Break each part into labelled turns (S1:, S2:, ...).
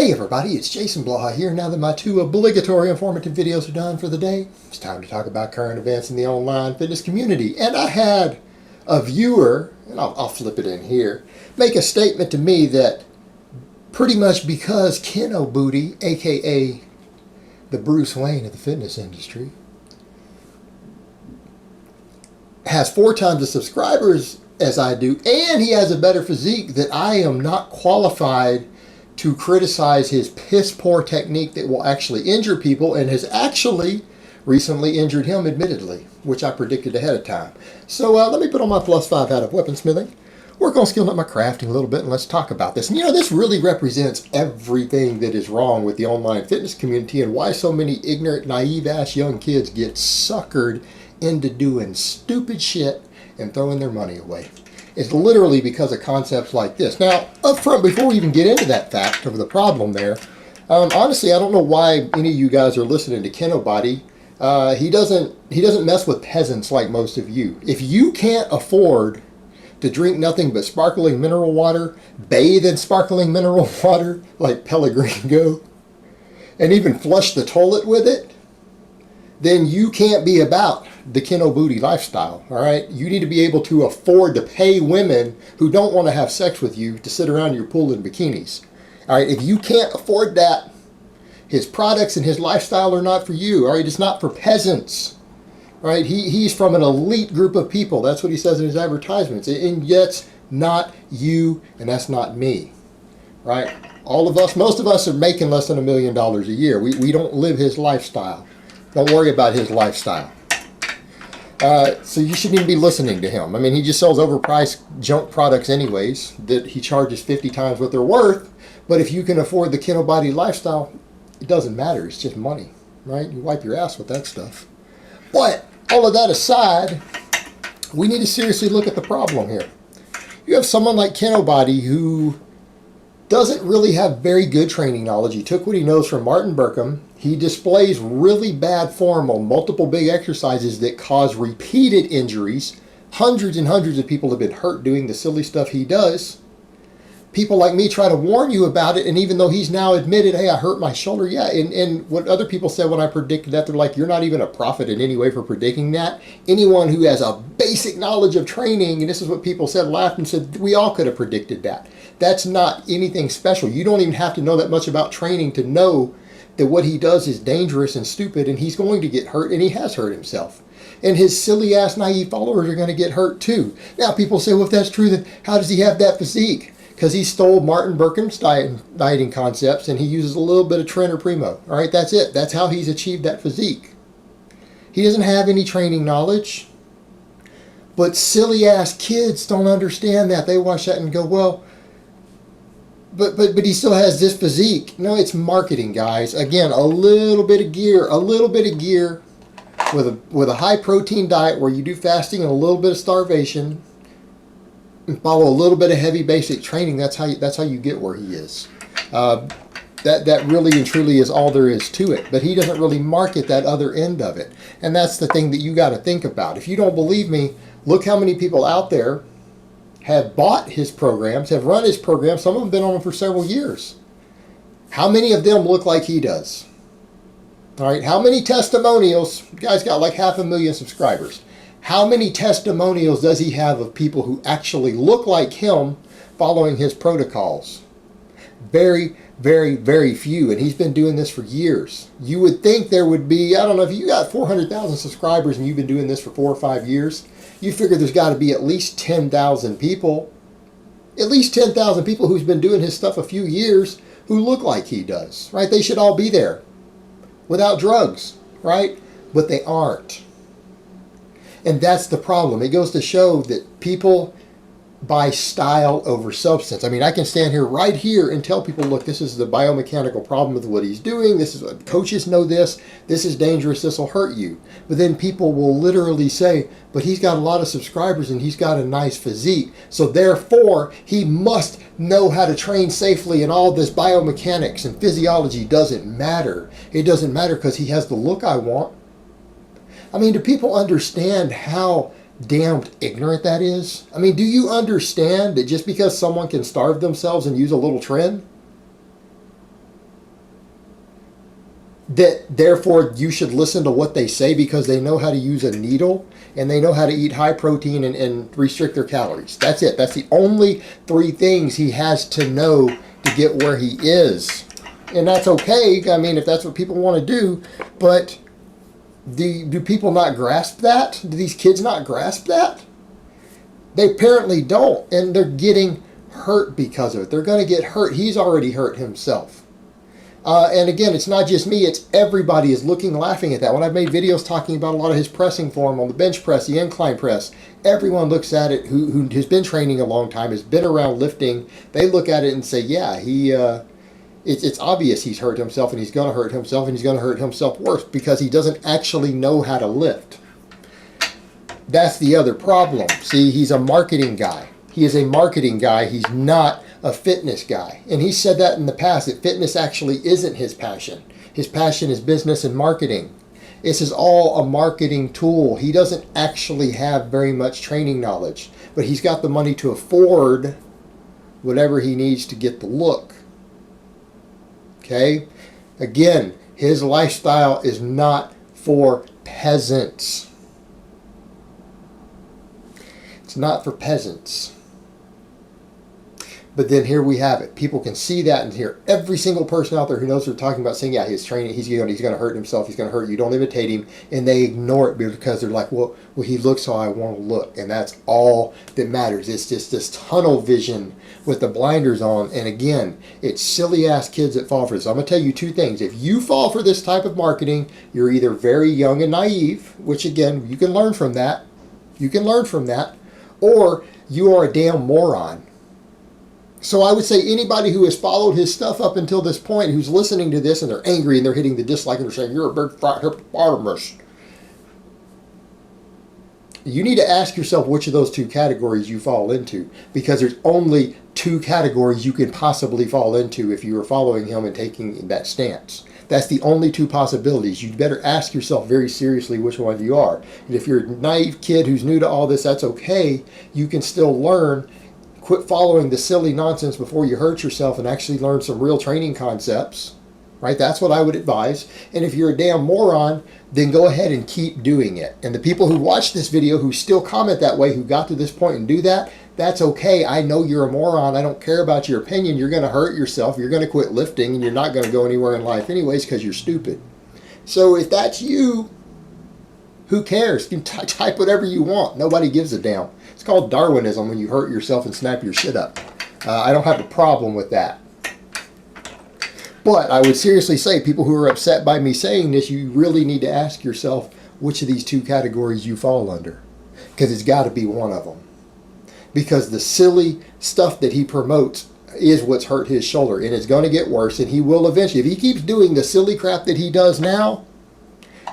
S1: Hey everybody, it's Jason Blaha here. Now that my two obligatory informative videos are done for the day, it's time to talk about current events in the online fitness community. And I had a viewer, and I'll flip it in here, make a statement to me that pretty much because Kinobody, aka the Bruce Wayne of the fitness industry, has 4 times the subscribers as I do, and he has a better physique, that I am not qualified to criticize his piss poor technique that will actually injure people, and has actually recently injured him, admittedly, which I predicted ahead of time. So let me put on my +5 hat of weaponsmithing, work on skilling up my crafting a little bit, and let's talk about this. And you know, this really represents everything that is wrong with the online fitness community and why so many ignorant, naive-ass young kids get suckered into doing stupid shit and throwing their money away. It's literally because of concepts like this. Now, up front, before we even get into that fact of the problem there, honestly, I don't know why any of you guys are listening to Kinobody. He doesn't mess with peasants like most of you. If you can't afford to drink nothing but sparkling mineral water, bathe in sparkling mineral water like Pellegrino, and even flush the toilet with it, then you can't be about the Kinobody lifestyle, all right? You need to be able to afford to pay women who don't want to have sex with you to sit around your pool in bikinis. All right, if you can't afford that, his products and his lifestyle are not for you, all right? It's not for peasants, right? He's from an elite group of people. That's what he says in his advertisements. And that's not you, and that's not me, right? All of us, most of us are making less than $1 million a year. We don't live his lifestyle. Don't worry about his lifestyle. So you shouldn't even be listening to him. I mean, he just sells overpriced junk products anyways that he charges 50 times what they're worth. But if you can afford the Kinobody lifestyle, it doesn't matter. It's just money, right? You wipe your ass with that stuff. But all of that aside, we need to seriously look at the problem here. You have someone like Kinobody who doesn't really have very good training knowledge. He took what he knows from Martin Berkham. He displays really bad form on multiple big exercises that cause repeated injuries. Hundreds and hundreds of people have been hurt doing the silly stuff he does. People like me try to warn you about it, and even though he's now admitted, hey, I hurt my shoulder, yeah, and what other people said when I predicted that, they're like, you're not even a prophet in any way for predicting that. Anyone who has a basic knowledge of training, and this is what people said, laughed and said, we all could have predicted that. That's not anything special. You don't even have to know that much about training to know that what he does is dangerous and stupid, and he's going to get hurt, and he has hurt himself. And his silly-ass, naive followers are going to get hurt too. Now, people say, well, if that's true, then how does he have that physique? Because he stole Martin Berkham's dieting concepts, and he uses a little bit of Tren or Primo. All right, that's it. That's how he's achieved that physique. He doesn't have any training knowledge. But silly-ass kids don't understand that. They watch that and go, well, but he still has this physique. No, it's marketing, guys. Again, a little bit of gear with a high-protein diet where you do fasting and a little bit of starvation, and follow a little bit of heavy basic training. That's how you get where he is. That really and truly is all there is to it. But he doesn't really market that other end of it, and that's the thing that you got to think about. If you don't believe me, look how many people out there have bought his programs, have run his programs. Some of them have been on them for several years. How many of them look like he does? All right, how many testimonials? The guy's got like 500,000 subscribers. How many testimonials does he have of people who actually look like him following his protocols? Very, very, very few, and he's been doing this for years. You would think there would be, I don't know, if you got 400,000 subscribers and you've been doing this for 4 or 5 years, you figure there's got to be at least 10,000 people, who's been doing his stuff a few years who look like he does, right? They should all be there without drugs, right? But they aren't. And that's the problem. It goes to show that people buy style over substance. I mean, I can stand here right here and tell people, look, this is the biomechanical problem with what he's doing. This is what coaches know this. This is dangerous. This will hurt you. But then people will literally say, but he's got a lot of subscribers and he's got a nice physique. So therefore, he must know how to train safely, and all this biomechanics and physiology doesn't matter. It doesn't matter because he has the look I want. I mean, do people understand how damned ignorant that is? I mean, do you understand that just because someone can starve themselves and use a little Tren, that therefore you should listen to what they say because they know how to use a needle and they know how to eat high protein and restrict their calories. That's it. That's the only 3 things he has to know to get where he is. And that's okay, I mean, if that's what people want to do, but do people not grasp that? Do these kids not grasp that? They apparently don't, and they're getting hurt because of it. They're going to get hurt. He's already hurt himself. And again, it's not just me, it's everybody is looking, laughing at that. When I've made videos talking about a lot of his pressing form on the bench press, the incline press, everyone looks at it who has been training a long time, has been around lifting. They look at it and say, yeah, it's obvious he's hurt himself, and he's going to hurt himself, and he's going to hurt himself worse because he doesn't actually know how to lift. That's the other problem. See, he's a marketing guy. He is a marketing guy. He's not a fitness guy. And he said that in the past, that fitness actually isn't his passion. His passion is business and marketing. This is all a marketing tool. He doesn't actually have very much training knowledge, but he's got the money to afford whatever he needs to get the look. Okay? Again, his lifestyle is not for peasants. It's not for peasants. But then here we have it. People can see that and hear every single person out there who knows what they're talking about saying, yeah, he's training, he's going to hurt himself, he's going to hurt you, don't imitate him. And they ignore it because they're like, well, he looks how I want to look. And that's all that matters. It's just this tunnel vision with the blinders on. And again, it's silly ass kids that fall for this. I'm going to tell you 2 things. If you fall for this type of marketing, you're either very young and naive, which again, you can learn from that. You can learn from that. Or you are a damn moron. So I would say anybody who has followed his stuff up until this point, who's listening to this and they're angry and they're hitting the dislike and they're saying, you're a big fat hippopotamus. You need to ask yourself which of those 2 categories you fall into, because there's only 2 categories you can possibly fall into if you are following him and taking that stance. That's the only 2 possibilities. You better ask yourself very seriously which one you are. And if you're a naive kid who's new to all this, that's okay. You can still learn. Quit following the silly nonsense before you hurt yourself and actually learn some real training concepts. Right? That's what I would advise. And if you're a damn moron, then go ahead and keep doing it. And the people who watch this video who still comment that way, who got to this point and do that, that's okay. I know you're a moron. I don't care about your opinion. You're going to hurt yourself. You're going to quit lifting, and you're not going to go anywhere in life anyways because you're stupid. So if that's you, who cares? You can type whatever you want. Nobody gives a damn. It's called Darwinism when you hurt yourself and snap your shit up. I don't have a problem with that. But I would seriously say, people who are upset by me saying this, you really need to ask yourself which of these 2 categories you fall under. Because it's got to be one of them. Because the silly stuff that he promotes is what's hurt his shoulder. And it's going to get worse. And he will eventually. If he keeps doing the silly crap that he does now,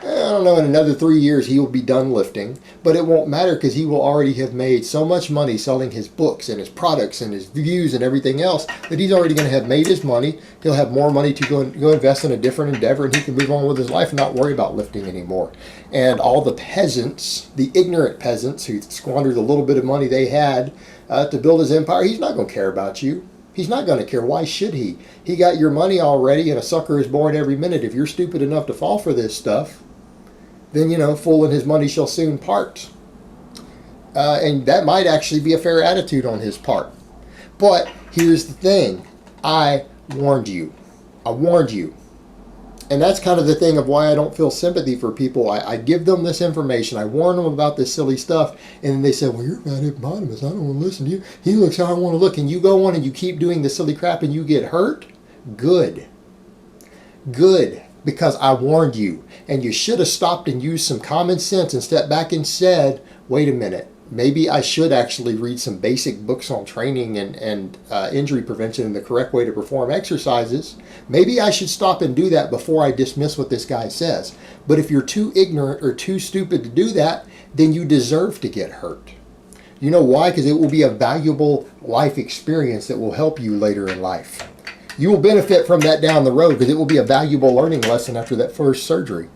S1: I don't know, in another 3 years he will be done lifting, but it won't matter because he will already have made so much money selling his books and his products and his views and everything else that he's already going to have made his money. He'll have more money to go invest in a different endeavor, and he can move on with his life and not worry about lifting anymore. And all the peasants, the ignorant peasants who squandered the little bit of money they had to build his empire, he's not going to care about you. He's not going to care. Why should he? He got your money already, and a sucker is born every minute. If you're stupid enough to fall for this stuff, then, fool and his money shall soon part. And that might actually be a fair attitude on his part. But here's the thing. I warned you. I warned you. And that's kind of the thing of why I don't feel sympathy for people. I give them this information. I warn them about this silly stuff. And then they say, well, you're a bad hippopotamus. I don't want to listen to you. He looks how I want to look. And you go on and you keep doing the silly crap and you get hurt. Good. Good. Because I warned you. And you should have stopped and used some common sense and stepped back and said, wait a minute. Maybe I should actually read some basic books on training and injury prevention and the correct way to perform exercises. Maybe I should stop and do that before I dismiss what this guy says. But if you're too ignorant or too stupid to do that, then you deserve to get hurt. You know why? Because it will be a valuable life experience that will help you later in life. You will benefit from that down the road because it will be a valuable learning lesson after that first surgery.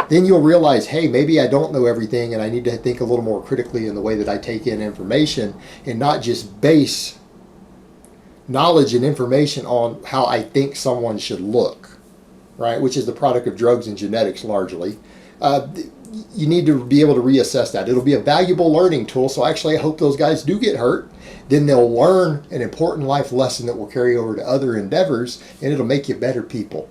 S1: Then you'll realize, hey, maybe I don't know everything and I need to think a little more critically in the way that I take in information and not just base knowledge and information on how I think someone should look. right, which is the product of drugs and genetics largely, you need to be able to reassess that. It'll be a valuable learning tool. So actually, I hope those guys do get hurt. Then they'll learn an important life lesson that will carry over to other endeavors, and it'll make you better people.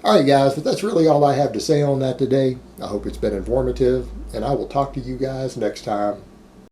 S1: All right, guys, but that's really all I have to say on that today. I hope it's been informative, and I will talk to you guys next time.